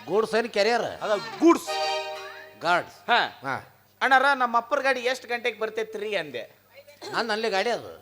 Goods ಏನು career ಅದ goods guards. ಹಾ ಹಾಂ, ಅಣ್ಣಾರ ನಮ್ಮ ಅಪ್ಪರ ಗಾಡಿ ಎಷ್ಟು ಗಂಟೆಗೆ ಬರ್ತೈತ್ರಿ ಅಂದೆ. ನಾನು ಅಲ್ಲಿ ಗಾಡಿ ಅದು.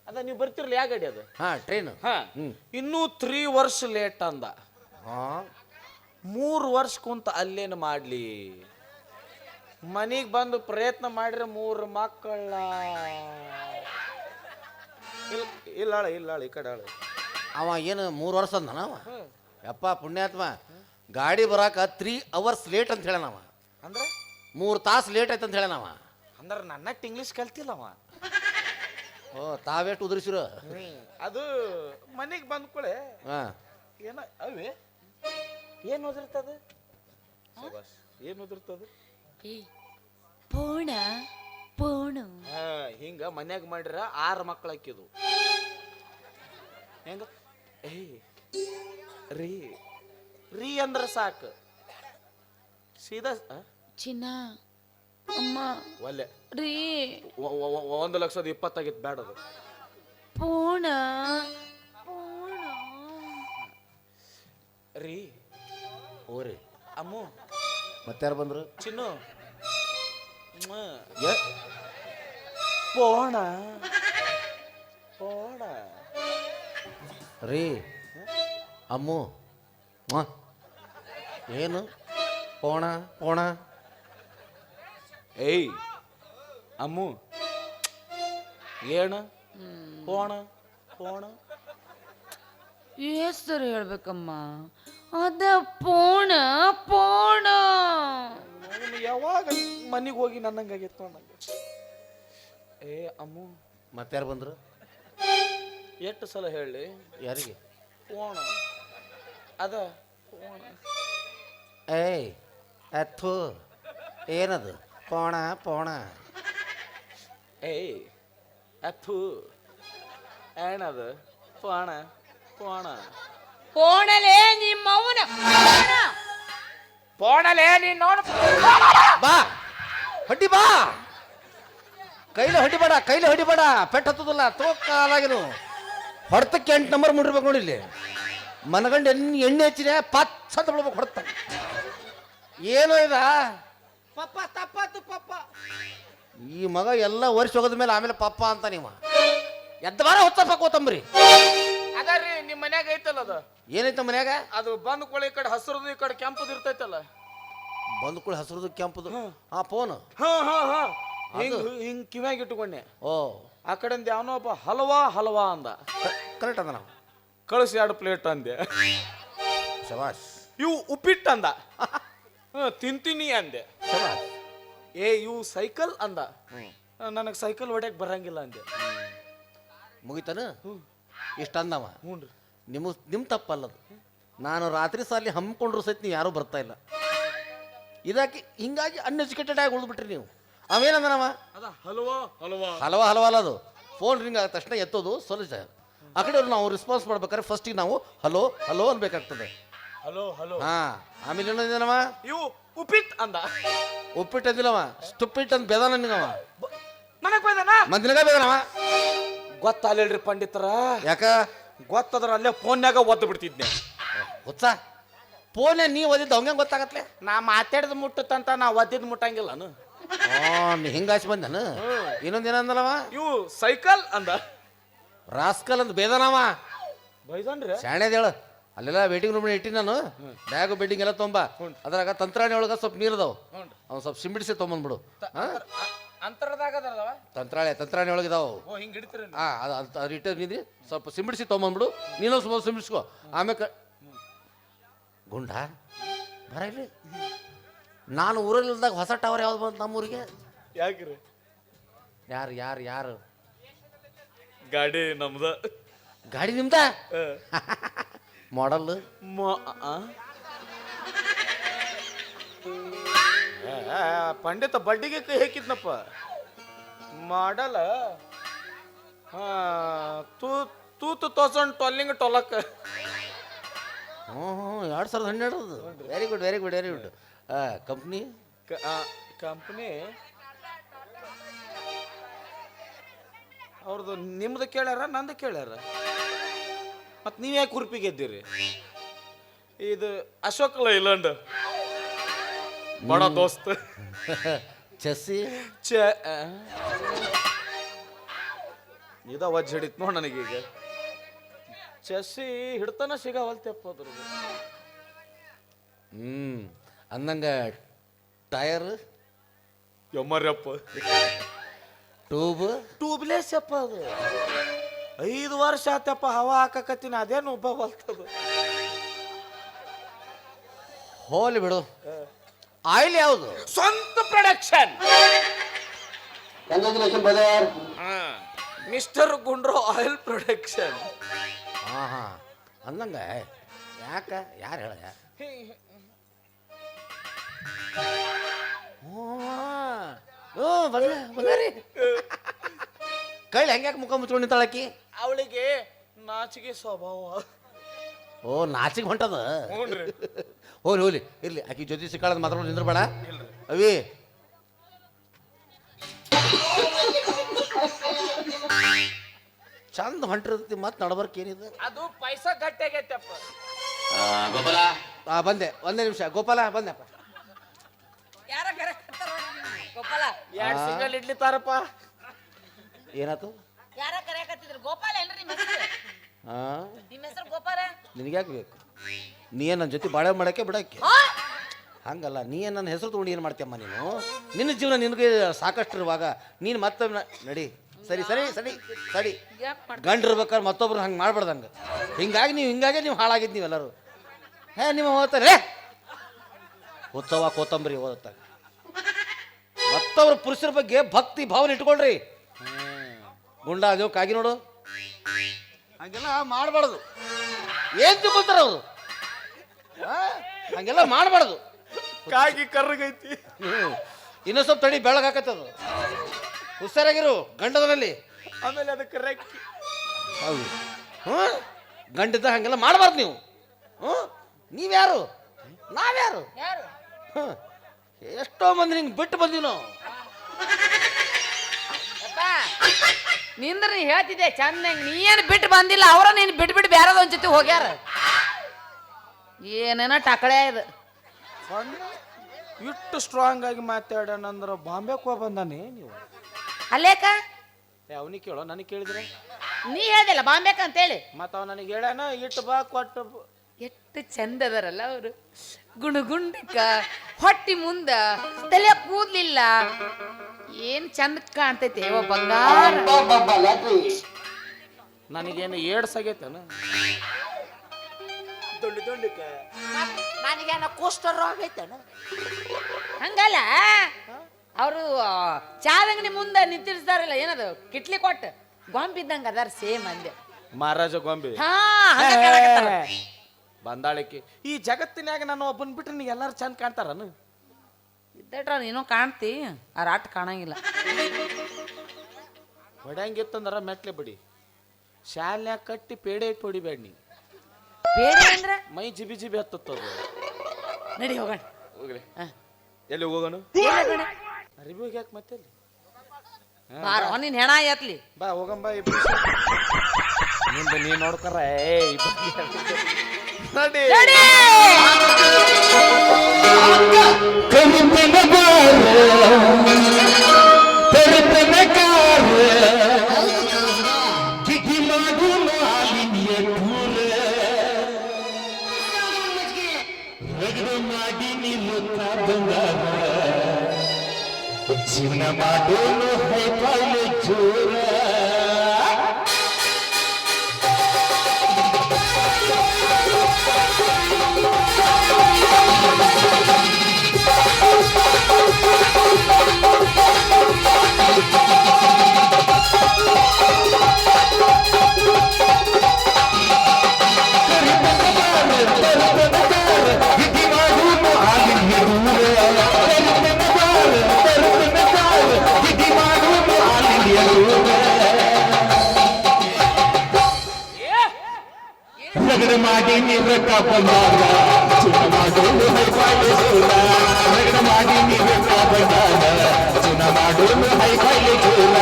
ಅದ ನೀವು ಬರ್ತಿರ್ಲಿ ಯಾವ ಗಾಡಿ ಅದು? ಹಾಂ, ಟ್ರೈನು. ಹಾ ಇನ್ನೂ 3 ವರ್ಷ ಲೇಟ್ ಅಂದ. ಹಾಂ, 3 ವರ್ಷ ಕುಂತ ಅಲ್ಲೇನು ಮಾಡ್ಲಿ, ಮನಿಗೆ ಬಂದು ಪ್ರಯತ್ನ ಮಾಡಿದ್ರೆ 3 ಮಕ್ಕಳ. ಇಲ್ಲ ಈ ಕಡೆ ಆಳು. ಅವ ಏನು 3 ವರ್ಷ ಅಂದನ ಅವ? ಯಪ್ಪ ಪುಣ್ಯಾತ್ಮ, ಗಾಡಿ ಬರಾಕ 3 hours ಲೇಟ್ ಅಂತ ಹೇಳನವ. ಅಂದ್ರೆ 3 ತಾಸು ಲೇಟ್ ಆಯ್ತು ಅಂತ ಹೇಳನವ. ಅಂದ್ರೆ ನನ್ನಟ್ಟು ಇಂಗ್ಲೀಷ್ ಕಲ್ತಿಲ್ಲವ. ಓ, ತಾವೆಷ್ಟು ಉದುರಿಸಿರು? ಅದು ಮನೆಗೆ ಬಂದ್ಕೊಳೆ ಹಾಂ, ಏನ ಅವೇ ಏನು ಓದಿರ್ತದ? ಏನು ಓದಿರ್ತದ? ಪೋಣ ಪೋಣ. ಹಿಂಗ ಮನ್ಯಾಗ ಮಾಡಿರ 6 ಮಕ್ಕಳು ಹಾಕಿದ್ವು. ಹೆಂಗ ರೀ ರೀ ಅಂದ್ರ ಸಾಕು ಸೀದಾ ಚಿನ್ನ ಅಮ್ಮ ಒಲ್ಲೆ ರೀ 1,20,000 ಆಗಿತ್ತು ಬೇಡದು. ಪೋಣ ಪೋಣ ರೀ ಓರಿ ಅಮ್ಮು ಮತ್ತಾರು ಬಂದರು? ಚಿನ್ನು ಪೋಣ ಪೋಣ ರೀ ಅಮ್ಮು ಏನು ಪೋಣ ಪೋಣ? ಏಯ್ ಅಮ್ಮು ಏನ ಪೋಣ ಪೋಣ ಹೆಸರು ಹೇಳ್ಬೇಕಮ್ಮ. ಅದ ಪೋಣ ಪೋಣ. ಯಾವಾಗ ಮನೆಗೆ ಹೋಗಿ ನನ್ನಂಗಾಗಿತ್ತು ನಂಗೆ. ಏ ಅಮ್ಮು ಮತ್ತಾರು ಬಂದರು? ಎಷ್ಟು ಸಲ ಹೇಳಿ? ಯಾರಿಗೆ? ಪೋಣ ಅದ ಪೋಣ. ಏಯ್ ಅಥು ಏನದು ಪೋಣ ಪೋಣ? ಏಯ್ ಅಥು ಏನದು ಪೋಣ ಪೋಣ? ಪೋಣಲೇ ನಿಮ್ಮವನ ಪೋಣಲೇ ನೀನು ಬಾ ಹೊಡಿ, ಬಾ ಕೈಲಿ ಹೊಡಿಬೇಡ, ಕೈಲಿ ಹೊಡಿಬೇಡ, ಪೆಟ್ಟು ಹತ್ತದಲ್ಲ. ತೋಕಾಲಾಗಿನು ಹೊಡ್ತಕ್ಕೆ 8 ನಂಬರ್ ಮುಡಿರ್ಬೇಕು ನೋಡಿ. ಇಲ್ಲಿ ಮನಗಂಡು ಎಣ್ಣೆ ಹಚ್ಚಿದೆ ಪಚ್ಚ ಅಂತ ಬಿಡ್ಬೇಕು ಹೊಡ್ತ. ಏನೋ ಇದ ಪಪ್ಪ ತಪ್ಪಾತು ಪಪ್ಪ. ಈ ಮಗ ಎಲ್ಲ ವರ್ಷ ಹೋಗದ ಮೇಲೆ ಆಮೇಲೆ ಪಪ್ಪ ಅಂತ ನೀವು ಎದ್ದ ಬಾರ ಹೊತ್ತಪ್ಪ ಕೋತಂಬ್ರಿ. ಅದರಿ ನಿಮ್ಮ ಮನ್ಯಾಗ ಐತಲ್ಲ ಅದು. ಏನೈತ ಮನ್ಯಾಗ? ಅದು ಬಂದ್ ಕೊಳೆ ಈ ಕಡೆ ಹಸಿರದು ಈ ಕಡೆ ಕೆಂಪದು ಇರ್ತೈತಲ್ಲ. ಬಂದು ಕೂಡ ಹಸಿರದು ಕೆಂಪದು. ಹಾ ಫೋನ್. ಹಾ ಹಾ ಹಾ ಹಿಂಗ್ ಹಿಂಗ್ ಕಿವ್ಯಾಗ ಇಟ್ಟುಕೊಂಡೆ. ಓ, ಆ ಕಡೆಯಿಂದ ಯಾವನೋ ಒಬ್ಬ ಹಲ್ವಾ ಹಲ್ವಾ ಅಂದ. ಕರೆಕ್ಟ್ ಅದ. ನಾವು ಕಳಿಸಿ 2 ಪ್ಲೇಟ್ ಅಂದೆ. ಶಬಾಷ್ ಇವು ಉಪ್ಪಿಟ್ಟು ಅಂದ. ತಿಂತೀನಿ ಅಂದೆ. ಶಬಾಷ್. ಏ ಇವು ಸೈಕಲ್ ಅಂದ. ನನಗೆ ಸೈಕಲ್ ಹೊಡ್ಯಕ್ ಬರಂಗಿಲ್ಲ ಅಂದೆ. ಮುಗಿತಾನ ಇಷ್ಟ ಅಂದವ. ಹ್ಞೂ ರೀ. ನಿಮ್ಮ ತಪ್ಪಲ್ಲದು. ನಾನು ರಾತ್ರಿ ಸಾಲಿ ಹಮ್ಮಿಕೊಂಡ್ರು ಸಹಿತ ನೀವು ಯಾರೂ ಬರ್ತಾ ಇಲ್ಲ. ಇದಕ್ಕೆ ಹಿಂಗಾಗಿ ಅನ್ಎಜುಕೇಟೆಡ್ ಆಗಿ ಉಳಿದ್ಬಿಟ್ರಿ ನೀವು. ಅವೇನಂದನವ? ಅದ ಹಲ್ವಾ ಹಲ್ವಾ ಹಲವ ಹಲವಲ್ಲ. ಅದು ಫೋನ್ ರಿಂಗ್ ಆದ ತಕ್ಷಣ ಎತ್ತೋದು ಸೊಲ್ಯೂಷ. ಆ ಕಡೆ ನಾವು ರೆಸ್ಪಾನ್ಸ್ ಮಾಡ್ಬೇಕಾದ್ರೆ ಫಸ್ಟಿಗೆ ನಾವು ಹಲೋ ಹಲೋ ಅನ್ಬೇಕಾಗ್ತದೆ. Hello hello. ಹಾ, ಆಮೇಲೆ ಏನಂದಿನವ? ಇವು ಉಪ್ಪಿಟ್ಟು ಅಂದ. ಉಪ್ಪಿಟ್ಟು ಅಂದಿಲ್ಲವ, ಸ್ಟುಪ್ಪಿಟ್ಟು ಅಂತ ಬೇದಾನ ನಿನಗವ. ನನಗ್ ಬೈದಾನ ಮಂದಿನಗ ಬೇದಾನವ. ಗೊತ್ತಾಗಲ್ರಿ ಪಂಡಿತರ. ಯಾಕ? ಗೊತ್ತದ್ರ ಅಲ್ಲೇ ಫೋನ್ಯಾಗ ಒದ್ದು ಬಿಡ್ತಿದ್ನೆ. ಗೊತ್ತಾ? ಫೋನೇ ನೀ ಓದಿದ್ದು ಅವಂಗೆ ಗೊತ್ತಾಗತ್ಲೆ. ನಾ ಮಾತಾಡಿದ ಮುಟ್ಟತ್ತಂತ ನಾ ಒದ್ದಿದ್ ಮುಟ್ಟಂಗಿಲ್ಲನು. ನೀ ಹಿಂಗಾಸಿ ಬಂದನು. ಇನ್ನೊಂದು ಏನಂದನವ? ಇವು ಸೈಕಲ್ ಅಂದ. ರಾಸ್ಕಲ್ ಅಂತ ಬೇದಾನವ. ಬೈದನ್ರಿ ಶಾಣೆದ ಹೇಳು. ಅಲ್ಲೆಲ್ಲ ವೇಟಿಂಗ್ ರೂಮ್ ಇಟ್ಟಿ ನಾನು. ಬ್ಯಾಗು ಬೆಡ್ಡಿಂಗ್ ಎಲ್ಲ ತೊಂಬ. ಅದ್ರಾಗ ತಂತ್ರಾಣಿ ಒಳಗೆ ಸ್ವಲ್ಪ ನೀರದವು. ಅವ್ನು ಸ್ವಲ್ಪ ಸಿಂಬಿಡಿಸಿ ತೊಗೊಂಬಂದ್ಬಿಡು. ಅಂತರದಾಗದಲ್ಲವ ತಂತ್ರಾಣಿ ಒಳಗಿದಾವು. ಓ ಹಿಂಗೆ ಹಿಡಿತೀರಿ. ಅದು ಇಟ್ಟು ನಿಂದಿ ಸ್ವಲ್ಪ ಸಿಂಬಿಡಿಸಿ ತೊಗೊಂಬಂದ್ಬಿಡು. ನೀನು ಸ್ವಲ್ಪ ಸಿಂಬಿಡಿಸ್ಕೊ. ಆಮೇಲೆ ಗುಂಡ ಬರ ಇಲ್ಲಿ. ನಾನು ಊರಲ್ಲಿದ್ದಾಗ ಹೊಸ ಟವರ್ ಯಾವ್ದು ಬಂತು ನಮ್ಮೂರಿಗೆ? ಯಾಕ್ರಿ? ಯಾರು ಯಾರು ಯಾರು? ಗಾಡಿ ನಮ್ದ. ಗಾಡಿ ನಿಮ್ದ? ಮಾಡಲ್ ಪಂಡಿತ ಬಡ್ಡಿಗೆ ಕೈ ಹಾಕಿದ್ನಪ್ಪ. ಮಾಡಲ್ಲ 2012 ಹ್ಞೂ 2012. Very good very good very good. Company company ಅವ್ರದ್ದು ನಿಮ್ದು ಕೇಳ್ಯಾರ ನಂದು ಕೇಳ್ಯಾರ. ಮತ್ತು ನೀವು ಯಾಕೆ ಹುರುಪಿಗೆ ಎದ್ದೀರಿ? ಇದು ಅಶೋಕ್ ಲೈಲ್ಯಾಂಡ್ ಬಡ ದೋಸ್ತ್ ಚೆಸ್ಸಿ ಇದ ವಜ್ಜ ಹಿಡಿತ್ ನೋಡ್ ನನಗೀಗ ಚೆಸ್ಸಿ ಹಿಡ್ತಾನ ಸಿಗವಲ್ತಪ್ಪ ಅದ್ರ ಅಂದಂಗ ಟೈರ್ ಯಮ್ಮರ್ಯಪ್ಪ ಟ್ಯೂಬ್ ಟ್ಯೂಬ್ಲೆಸ್ ಅಪ್ಪ ಅದು 5 ವರ್ಷ ಆತಪ್ಪ ಹವಾ ಹಾಕಕತ್ತೀನಿ ಅದೇನು ಒಬ್ಬ ಬಲ್ತದ ಹೋಲಿ ಬಿಡು ಆಯಿಲ್ ಯಾವುದು ಸ್ವಂತ ಪ್ರೊಡಕ್ಷನ್ ಮಿಸ್ಟರ್ ಗುಂಡ್ರೋ ಆಯಿಲ್ ಪ್ರೊಡಕ್ಷನ್ ಹಾಂ ಹಾಂ ಅಂದಂಗ ಯಾಕ ಯಾರು ಹೇಳ ಓ ಬಂಗಾರಿ ಕೈಲಿ ಹೆಂಗ್ಯಾಕೆ ಮುಖ ಮುಚ್ಕೊಂಡು ನಿಂತಾಳಕಿ ಅವಳಿಗೆ ನಾಚಿಕೆ ಸ್ವಭಾವ ಓ ನಾಚಿಗೆ ಹೊಂಟದ ಹೋಲಿ ಹೋಲಿ ಇರ್ಲಿ ಆಕಿ ಜೊತೆ ಸಿಕ್ಕಾಳದ್ ಮಾತಾಡೋದು ನಿಂದ್ರಬೇಡ ಅವಿ ಚಂದ ಹೊಂಟಿರ್ತೈತಿ ಮತ್ತೆ ನಡಬರ್ಕ್ ಏನಿದೆ ಅದು ಪೈಸಾ ಗಟ್ಟಿಯಾಗೈತಪ್ಪ ಬಂದೆ ಒಂದೇ ನಿಮಿಷ ಗೋಪಾಲ ಬಂದೆಪ್ಪ ಯಾರ ಕರೆಕತ್ತಾರ ಗೋಪಾಲ 2 ಸಿಂಗಲ್ ಇಡ್ಲಿ ತಾರಪ್ಪ ಏನಾಯ್ತು ಯಾರ ಕರೆಕತ್ತಿದ್ರು ಗೋಪಾಲ ಏನ್ರಿ ನಿಮ್ಮ ಹೆಸರು ಹಾಂ ನಿಮ್ಮ ಹೆಸರು ಗೋಪಾಲ ನಿನಗ್ಯಾಕೆ ಬೇಕು ನೀ ಏನು ನನ್ನ ಜೊತೆ ಬಾಳೆ ಮಾಡಕ್ಕೆ ಬಿಡಕ್ಕೆ ಹಂಗಲ್ಲ ನೀ ಏನು ನನ್ನ ಹೆಸರು ತೊಗೊಂಡು ಏನು ಮಾಡ್ತೀಯಮ್ಮ ನೀನು ನಿನ್ನ ಜೀವನ ನಿನಗೆ ಸಾಕಷ್ಟು ಇರುವಾಗ ನೀನು ಮತ್ತೆ ನಡಿ ಸರಿ ಸರಿ ಸರಿ ಸರಿ ಗಂಡಿರ್ಬೇಕಾದ್ರೆ ಮತ್ತೊಬ್ರು ಹಂಗೆ ಮಾಡ್ಬಾರ್ದಂಗೆ ಹಿಂಗಾಗಿ ನೀವು ಹಾಳಾಗಿದ್ದು ನೀವೆಲ್ಲರೂ ನೀವು ಓದ್ತಾರೆ ಉತ್ಸವ ಕೋತಂಬರಿ ಓದತ್ತಾಗ ಮತ್ತೊಬ್ರು ಪುರುಷರ ಬಗ್ಗೆ ಭಕ್ತಿ ಭಾವನೆ ಇಟ್ಕೊಳ್ರಿ ಗುಂಡ ಅದು ಕಾಗಿ ನೋಡು ಹಂಗೆಲ್ಲ ಮಾಡಬಾರ್ದು ಏನ್ ತಿಳ್ಕೊತಾರ ಅವರು ಹಂಗೆಲ್ಲ ಮಾಡಬಾರ್ದು ಕಾಗಿ ಕರ್ರಗೈತಿ ಇನ್ನೂ ಸ್ವಲ್ಪ ತಡಿ ಬೆಳಗಾಕತ್ತದು ಹುಷಾರಾಗಿರು ಗಂಡದನಲ್ಲಿ ಆಮೇಲೆ ಅದಕ್ಕೆ ರೆಕ್ಕಿ ಹೌದು ಗಂಡದ ಹಂಗೆಲ್ಲ ಮಾಡಬಾರ್ದು ನೀವು ನೀವ್ಯಾರು ನಾವ್ಯಾರು ಯಾರು ಎಷ್ಟೋ ಮಂದಿ ನಿಂಗೆ ಬಿಟ್ಟು ಬಂದೀವಿ ನಾವು ನಿಂದ್ರ ನೀ ಹೇಳ್ತಿದ್ದೆ ಚಂದಂಗ ನೀ ಏನು ಬಿಟ್ಟು ಬಂದಿಲ್ಲ ಅವರ ನೀನು ಬಿಟ್ಟು ಬ್ಯಾರದ ಒಂದ್ ಜೊತೆ ಹೋಗ್ಯಾರ ಏನೇನೋ ಟಕಳೆ ಇದು ಇಷ್ಟು ಸ್ಟ್ರಾಂಗ್ ಆಗಿ ಮಾತಾಡೋಣಂದ್ರ ಬಾಂಬೆಗೆ ಹೋಗಿ ಬಂದಾನೆ ನೀವು ಅಲ್ಲೇಕ ಅವನಿಗೆ ಕೇಳೋ ನನಗೆ ಕೇಳಿದ್ರೆ ನೀ ಹೇಳ್ದಿಲ್ಲ ಬಾಂಬೆಕ ಅಂತೇಳಿ ಮತ್ತು ಅವ ನನಗೆ ಹೇಳ್ಯಾನ ಇಟ್ಟು ಬಾ ಕೊಟ್ಟು ಎಷ್ಟು ಚಂದ ಅದಾರಲ್ಲ ಅವರು ಗುಂಡಿಕ ಹೊಟ್ಟಿ ಮುಂದ ತಲೆ ಕೂದ್ಲಿಲ್ಲ ಏನ್ ಚಂದ ಕಾಣ್ತೈತೆ ಓ ಬಂಗಾರ ನನಗೇನು ಏಡ್ಸಾಗೈತೇನ ನನಗೇನ ಕೋಸ್ಟರ್ ಆಗೈತೇನ ಹಂಗಲ್ಲ ಅವರು ಚಾದಂಗಡಿ ಮುಂದೆ ನಿಂತಿರ್ತಾರಲ್ಲ ಏನದು ಕಿಟ್ಲಿ ಕೊಟ್ಟು ಗೊಂಬಿದ್ದಂಗ ಅದಾರ ಸೇಮ್ ಅಂದೆ ಮಹಾರಾಜ ಗೊಂಬೆ ಹಾ ಹಂಗ ಕೇಳಾಕತ್ತಾರ. ಬಂದಾಳಿಕೆ ಈ ಜಗತ್ತಿನಾಗ ನಾನು ಒಬ್ಬನ್ ಬಿಟ್ರೆ ನೀ ಎಲ್ಲಾರು ಚಂದ ಕಾಣ್ತಾರನು ಇದ್ದಟ್ರ ನೀನು ಕಾಣ್ತಿ ಆ ರಾಟ್ ಕಾಣಂಗಿಲ್ಲ ಹೊಡ್ಯಾಂಗಿತ್ತಂದ್ರ ಮೆಟ್ಲೆ ಬಿಡಿ ಶಾಲ್ನ್ಯಾಗ ಕಟ್ಟಿ ಪೇಡೆ ಇಟ್ಟು ಹೊಡಿಬೇಡ ನೀ ಬೇಡ ಅಂದ್ರ ಮೈ ಜಿಬಿ ಜಿಬಿ ಹತ್ತದ ನಡಿ ಹೋಗೋಣ ಹೋಗ್ರಿ ಎಲ್ಲಿ ಹೋಗೋಣ ಅರಿವಿ ಹೋಗ್ಯಾಕ ಮತ್ತೆ ಬಾರ ನೀನ್ ಹೆಣ ಎತ್ಲಿ ಬಾ ಹೋಗಂಬ ಇಬ್ರು ನಿಂದ ನೀ ನೋಡ್ಕರ ನಡಿ ಜೀವನ ಮಾಡೋನು ಹೈಪಾಲೆ ಜೋರ ರಗಡ ಮಾಡಿ ನೀರಕ್ಕ ಬಂದಾಗ ಚುನ ಮಾಡೋನು ಹೈಫೈಲೆ ಜೋರ ರಗಡ ಮಾಡಿ ನೀರಕ್ಕ ಬಂದಾಗ ಚುನ ಮಾಡೋನು ಹೈಫೈಲೆ ಜೋರ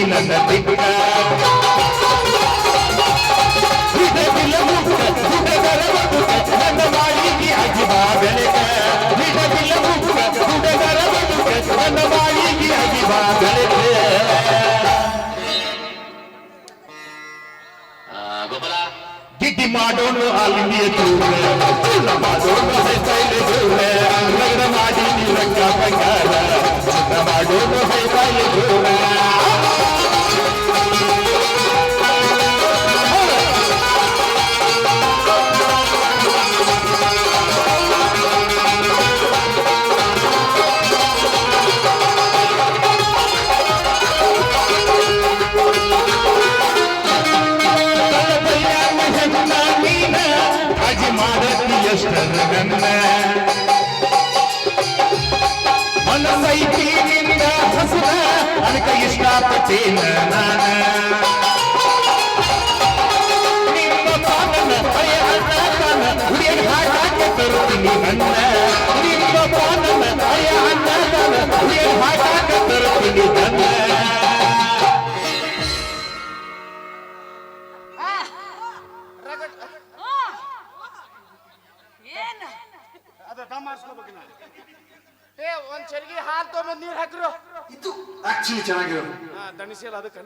ನನ್ನ ದಿಕ್ಕ ಹಿಡದಿಲ್ಲ ಮುಕ್ಕ ಹುಡುಗರ ಬದುಕ ನನ್ನ ಮಾಳಿಗೆ ಅಗಿ ಬಾ ಬೆಳಕ ಹಿಡದಿಲ್ಲ ಮುಕ್ಕ ಹುಡುಗರ ಬದುಕ ನನ್ನ ಮಾಳಿಗೆ ಅಗಿ ಬಾ ಬೆಳಕ ಗಿಡ್ಡಿ ಮಾಡೋಣ ಅಲ್ಲಿಯ ಚೂರ ಮಾಡೋಣ ಹೈಫೈಲೆ ಚೂರ ನಗರ ಮಾಡಿ ನೀರಂಗ ಬಂಗಾರ ಚಿನ್ನ ಮಾಡೋಣ ಹೈಫೈಲೆ ಚೂರ ಮನಸೈತಿನಿಂದ ಹಸುನ ನನಗ ಇಷ್ಟಪಟ್ಟೇನ ನಾನ ನಿಮ್ಮ ಪಾನನ ಹಳೆಯ ಅಣ್ಣ ಹುಡಿಯನ್ ಹಾಡಾಕೆ ತರುತ್ತೀನಿ ನನ್ನ ನಿಮ್ಮ ಪಾನನ ಹಳೆಯ ಅಣ್ಣ ಹುಡಿಯನ್ ಹಾಡಾಕೆ ತರುತ್ತೀನಿ ನನ್ನ ಏನು ಒಂದ್ ಚರ್ಗಿ ಹಾಲು ತೊಗೊಂಡ್ ನೀರ್ ಹಾಕ್ರು ಇದು ಆಕ್ಚುಲಿ ಚೆನ್ನಾಗಿರೋದು. ದಣಿಸಿಲ್ಲ ಅದಕ್ಕೆ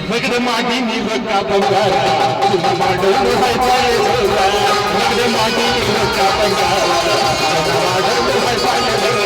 ನಗರ ಮಾಡಿ ನೀರಕ್ಕ ಬಂಗಾರ ಚಿನ್ನ ಮಾಡೋದು ಹೈಫೈ ಚೂರ ನಗರ ಮಾಡಿ ನೀರಕ್ಕ ಬಂಗಾರ ಚಿನ್ನ ಮಾಡೋದು ಹೈಫೈ ಚೂರ